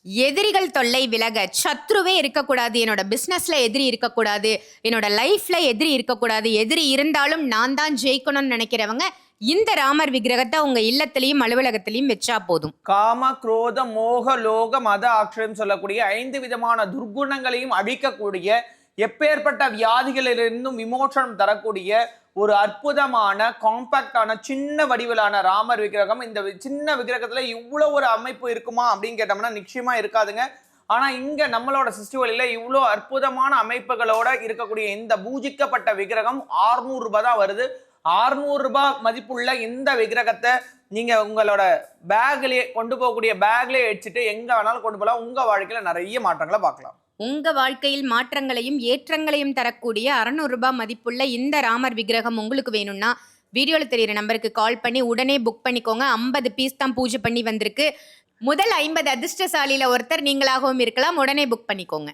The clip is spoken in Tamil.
எதிரிகள் தொல்லை விலக, சத்ருவே இருக்கக்கூடாது, என்னோட பிசினஸ்ல எதிரி இருக்கக்கூடாது, என்னோட லைஃப்ல எதிரி இருக்கக்கூடாது, எதிரி இருந்தாலும் நான் தான் ஜெயிக்கணும்னு நினைக்கிறவங்க இந்த ராமர் விக்கிரகத்தை உங்க இல்லத்திலையும் அலுவலகத்திலையும் வச்சா போதும். காம, குரோத, மோக, லோக, மத ஆக்கிரம் சொல்லக்கூடிய 5 விதமான துர்குணங்களையும் அழிக்கக்கூடிய, எப்பேற்பட்ட வியாதிகளிலிருந்தும் விமோசனம் தரக்கூடிய ஒரு அற்புதமான காம்பாக்டான சின்ன வடிவிலான ராமர் விக்கிரகம். இந்த சின்ன விக்கிரகத்துல இவ்வளோ ஒரு அமைப்பு இருக்குமா அப்படின்னு கேட்டோம்னா நிச்சயமா இருக்காதுங்க. ஆனா இங்க நம்மளோட சிஸ்டிவலில இவ்வளோ அற்புதமான அமைப்புகளோட இருக்கக்கூடிய இந்த பூஜிக்கப்பட்ட விக்கிரகம் 600 ரூபாய் தான் வருது. 600 ரூபாய் மதிப்புள்ள இந்த விக்கிரகத்தை நீங்க உங்களோட பேக்லயே கொண்டு போகக்கூடிய பேக்லயே வச்சுட்டு எங்க வேணாலும் கொண்டு போகலாம். உங்க வாழ்க்கையில நிறைய மாற்றங்களை பார்க்கலாம். உங்க வாழ்க்கையில் மாற்றங்களையும் ஏற்றங்களையும் தரக்கூடிய 600 ரூபாய் மதிப்புள்ள இந்த ராமர் விக்கிரகம் உங்களுக்கு வேணும்னா வீடியோல தெரியுற நம்பருக்கு கால் பண்ணி உடனே புக் பண்ணிக்கோங்க. 50 பீஸ் தான் பூஜை பண்ணி வந்திருக்கு. முதல் 50 அதிர்ஷ்டசாலியில ஒருத்தர் நீங்களாகவும் இருக்கலாம். உடனே புக் பண்ணிக்கோங்க.